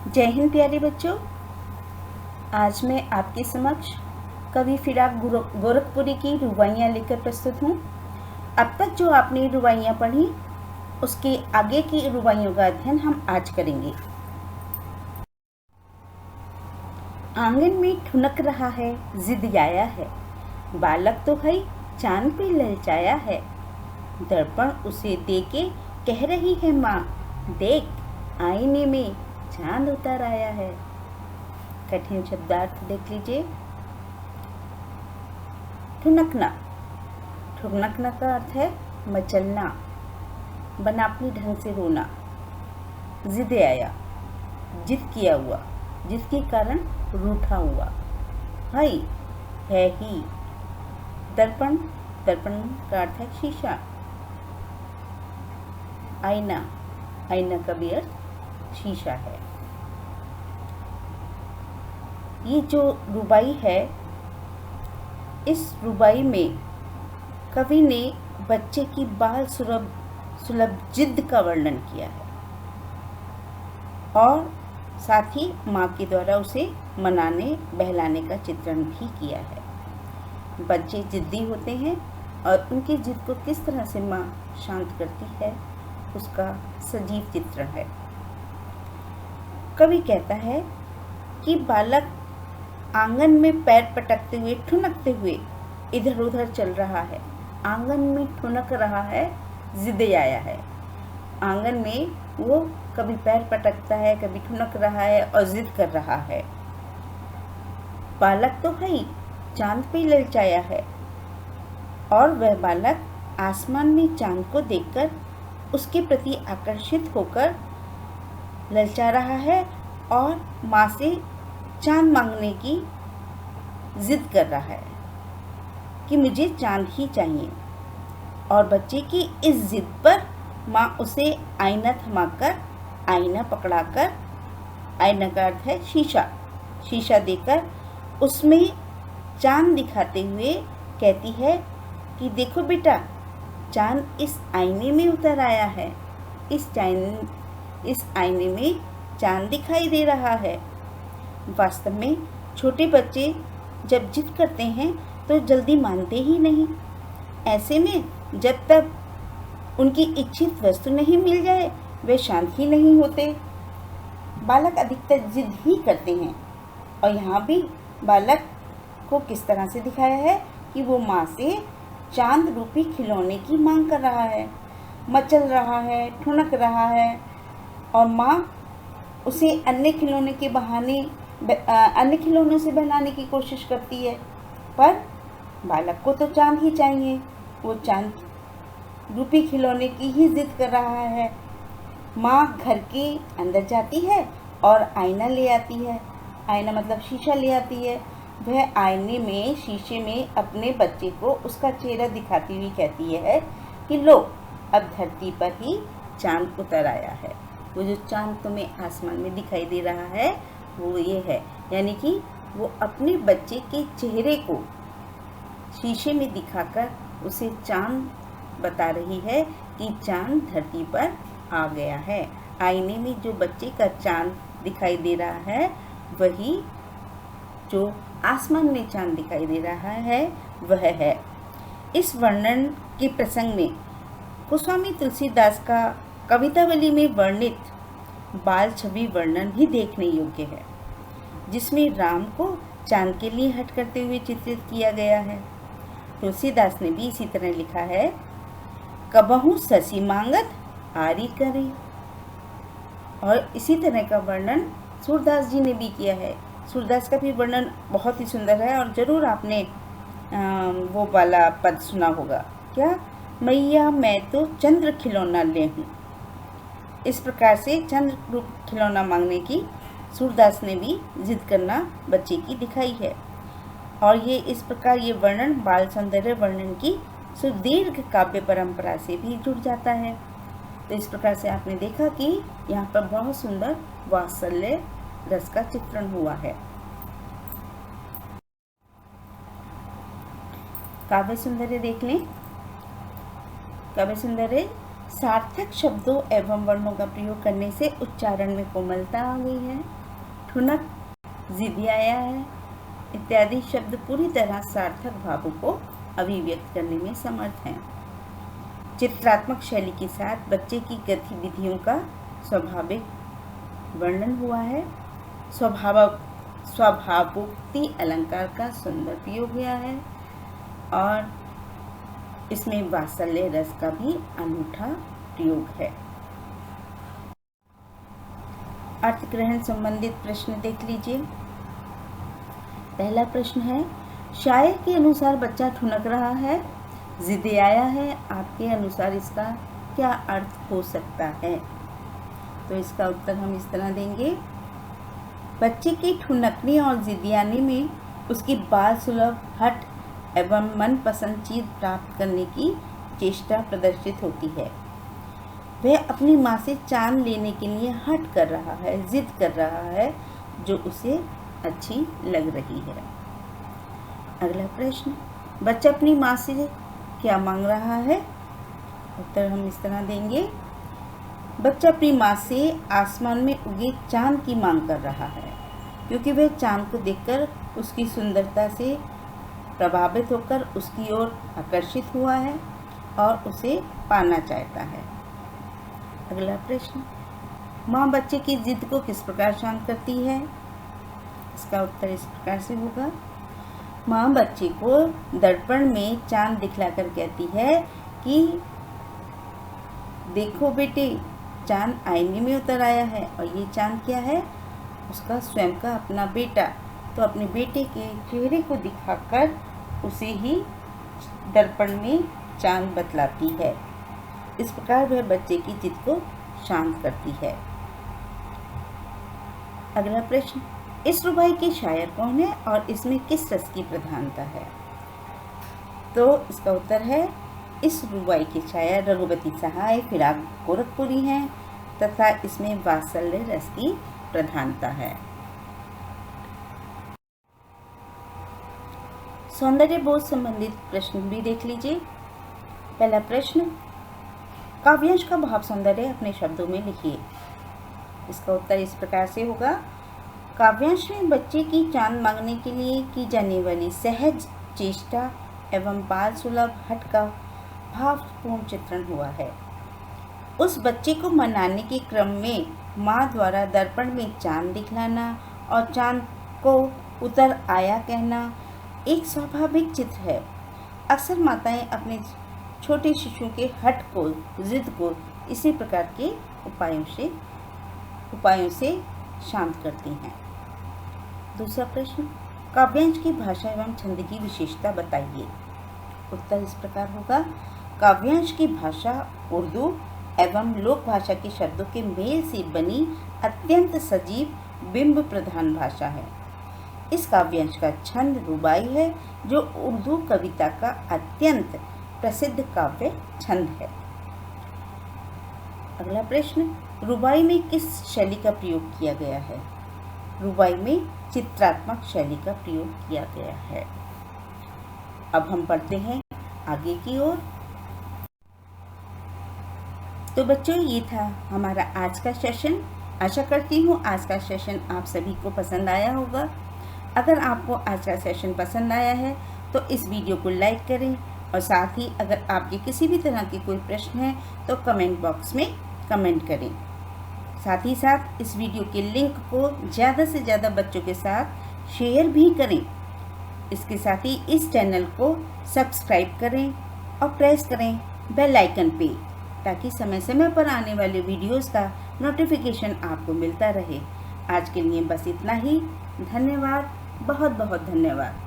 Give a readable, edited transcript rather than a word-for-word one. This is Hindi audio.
जय हिंद प्यारे बच्चों। आज मैं आपके समक्ष कवि फिराक गोरखपुरी की रुबाइयाँ लेकर प्रस्तुत हूँ। अब तक जो आपने रुबाइयाँ पढ़ी उसके आगे की रुबाइयों का अध्ययन हम आज करेंगे। आंगन में ठुनक रहा है, जिद आया है, बालक तो है चांद पे ललचाया है। दर्पण उसे देके कह रही है माँ, देख आईने में चांद उतर आया है। कठिन शब्दार्थ देख लीजिए। ठुनकना, ठुनकना का अर्थ है मचलना, बनावटी ढंग से रोना। जिद आया, जिद किया हुआ, जिसके कारण रूठा हुआ। है ही। दर्पण, दर्पण का अर्थ है शीशा। आईना, आईना का भी अर्थ शीशा है। ये जो रुबाई है, इस रुबाई में कवि ने बच्चे की बाल सुलभ जिद का वर्णन किया है और साथ ही माँ के द्वारा उसे मनाने बहलाने का चित्रण भी किया है। बच्चे जिद्दी होते हैं और उनकी जिद को किस तरह से माँ शांत करती है, उसका सजीव चित्रण है। कवि कहता है कि बालक आंगन में पैर पटकते हुए, ठुनकते हुए इधर उधर चल रहा है। आंगन में ठुनक रहा है, जिद आया है। आंगन में वो कभी पैर पटकता है, कभी ठुनक रहा है और जिद कर रहा है। बालक तो है ही चांद पे ललचाया है और वह बालक आसमान में चांद को देखकर उसके प्रति आकर्षित होकर ललचा रहा है और माँ से चांद मांगने की जिद कर रहा है कि मुझे चांद ही चाहिए। और बच्चे की इस जिद पर माँ उसे आईना थमाकर, आईना पकड़ाकर, आईना का अर्थ है शीशा, शीशा देकर उसमें चांद दिखाते हुए कहती है कि देखो बेटा, चांद इस आईने में उतर आया है। इस आईने में चांद दिखाई दे रहा है। वास्तव में छोटे बच्चे जब जिद करते हैं तो जल्दी मानते ही नहीं। ऐसे में जब तक उनकी इच्छित वस्तु नहीं मिल जाए वे शांत ही नहीं होते। बालक अधिकतर जिद ही करते हैं और यहाँ भी बालक को किस तरह से दिखाया है कि वो माँ से चांद रूपी खिलौने की मांग कर रहा है, मचल रहा है, ठुनक रहा है और माँ उसे अन्य खिलौनों से बहलाने की कोशिश करती है। पर बालक को तो चांद ही चाहिए। वो चांद रूपी खिलौने की ही जिद कर रहा है। माँ घर के अंदर जाती है और आईना ले आती है। आईना मतलब शीशा ले आती है। वह आईने में, शीशे में अपने बच्चे को उसका चेहरा दिखाती हुई कहती है कि लो, अब धरती पर ही चांद उतर आया है। वो जो चांद तुम्हें आसमान में दिखाई दे रहा है वो ये है, यानी कि वो अपने बच्चे के चेहरे को शीशे में दिखाकर उसे चांद बता रही है कि चांद धरती पर आ गया है। आईने में जो बच्चे का चांद दिखाई दे रहा है वही जो आसमान में चांद दिखाई दे रहा है वह है। इस वर्णन के प्रसंग में गोस्वामी तुलसीदास का कवितावली में वर्णित बाल छवि वर्णन भी देखने योग्य है, जिसमें राम को चांद के लिए हट करते हुए चित्रित किया गया है। तुलसीदास ने भी इसी तरह लिखा है, कबहू ससी मांगत आरी करे। और इसी तरह का वर्णन सूरदास जी ने भी किया है। सूरदास का भी वर्णन बहुत ही सुंदर है और ज़रूर आपने वो वाला पद सुना होगा, क्या, मैया मैं तो चंद्र खिलौना ले हूँ। इस प्रकार से चंद्र रूप खिलौना मांगने की सूरदास ने भी जिद करना बच्चे की दिखाई है। और ये इस प्रकार ये वर्णन बाल सौंदर्य वर्णन की सुदीर्घ काव्य परंपरा से भी जुड़ जाता है। तो इस प्रकार से आपने देखा कि यहाँ पर बहुत सुंदर वात्सल्य रस का चित्रण हुआ है। काव्य सुंदर्य देख लें। काव्य सुंदर्य सार्थक शब्दों एवं वर्णों का प्रयोग करने से उच्चारण में कोमलता आ गई है। ठुनक, जिद आया है इत्यादि शब्द पूरी तरह सार्थक भावों को अभिव्यक्त करने में समर्थ हैं। चित्रात्मक शैली के साथ बच्चे की गतिविधियों का स्वाभाविक वर्णन हुआ है। स्वभावोक्ति अलंकार का सुंदर प्रयोग हुआ है और इसमें वात्सल्य रस का भी अनूठा प्रयोग है। अर्थग्रहण संबंधित प्रश्न देख लीजिए। पहला प्रश्न है, शायर के अनुसार बच्चा ठुनक रहा है, जिद आया है, आपके अनुसार इसका क्या अर्थ हो सकता है? तो इसका उत्तर हम इस तरह देंगे। बच्चे की ठुनकने और जिदियाने में उसकी बाल सुलभ हट एवं मनपसंद चीज प्राप्त करने की चेष्टा प्रदर्शित होती है। वह अपनी माँ से चांद लेने के लिए हट कर रहा है, जिद कर रहा है, जो उसे अच्छी लग रही है। अगला प्रश्न, बच्चा अपनी माँ से क्या मांग रहा है? उत्तर हम इस तरह देंगे। बच्चा अपनी माँ से आसमान में उगे चांद की मांग कर रहा है, क्योंकि वह चांद को देखकर उसकी सुंदरता से प्रभावित होकर उसकी ओर आकर्षित हुआ है और उसे पाना चाहता है। अगला प्रश्न, माँ बच्चे की जिद को किस प्रकार शांत करती है? इसका उत्तर इस प्रकार से होगा। माँ बच्चे को दर्पण में चांद दिखलाकर कहती है कि देखो बेटे, चांद आईने में उतर आया है और ये चांद क्या है? उसका स्वयं का अपना बेटा। तो अपने बेटे के चेहरे को दिखाकर उसे ही दर्पण में चांद बतलाती है। इस प्रकार वह बच्चे की जिद को शांत करती है। अगला प्रश्न, इस रुबाई के शायर कौन है और इसमें किस रस की प्रधानता है? तो इसका उत्तर है, इस रुबाई के शायर रघुपति सहाय फिराक गोरखपुरी हैं तथा इसमें वात्सल्य रस की प्रधानता है। सौंदर्य बोध संबंधित प्रश्न भी देख लीजिए। पहला प्रश्न, काव्यांश का भाव सौंदर्य अपने शब्दों में लिखिए। इसका उत्तर इस प्रकार से होगा। काव्यांश में बच्चे की चांद मांगने के लिए की जाने वाली सहज चेष्टा एवं बाल सुलभ हट का भावपूर्ण चित्रण हुआ है। उस बच्चे को मनाने के क्रम में माँ द्वारा दर्पण में चांद दिखलाना और चांद को उतर आया कहना एक स्वाभाविक चित्र है। अक्सर माताएं अपने छोटे शिशु के हट को, जिद को इसी प्रकार के उपायों से शांत करती हैं। दूसरा प्रश्न, काव्यांश की भाषा एवं छंद की विशेषता बताइए। उत्तर इस प्रकार होगा। काव्यांश की भाषा उर्दू एवं लोक भाषा के शब्दों के मेल से बनी अत्यंत सजीव बिंब प्रधान भाषा है। इस काव्यांश का छंद रुबाई है, जो उर्दू कविता का अत्यंत प्रसिद्ध काव्य छंद है। अगला प्रश्न, रुबाई में किस शैली का प्रयोग किया गया है? रुबाई में चित्रात्मक शैली का प्रयोग किया गया है। अब हम पढ़ते हैं आगे की ओर। तो बच्चों, ये था हमारा आज का सेशन। आशा करती हूँ आज का सेशन आप सभी को पसंद आया होगा। अगर आपको आज का सेशन पसंद आया है तो इस वीडियो को लाइक करें और साथ ही अगर आपके किसी भी तरह के कोई प्रश्न है तो कमेंट बॉक्स में कमेंट करें। साथ ही साथ इस वीडियो के लिंक को ज़्यादा से ज़्यादा बच्चों के साथ शेयर भी करें। इसके साथ ही इस चैनल को सब्सक्राइब करें और प्रेस करें बेल आइकन पे, ताकि समय समय पर आने वाले वीडियोस का नोटिफिकेशन आपको मिलता रहे। आज के लिए बस इतना ही। धन्यवाद, बहुत बहुत धन्यवाद।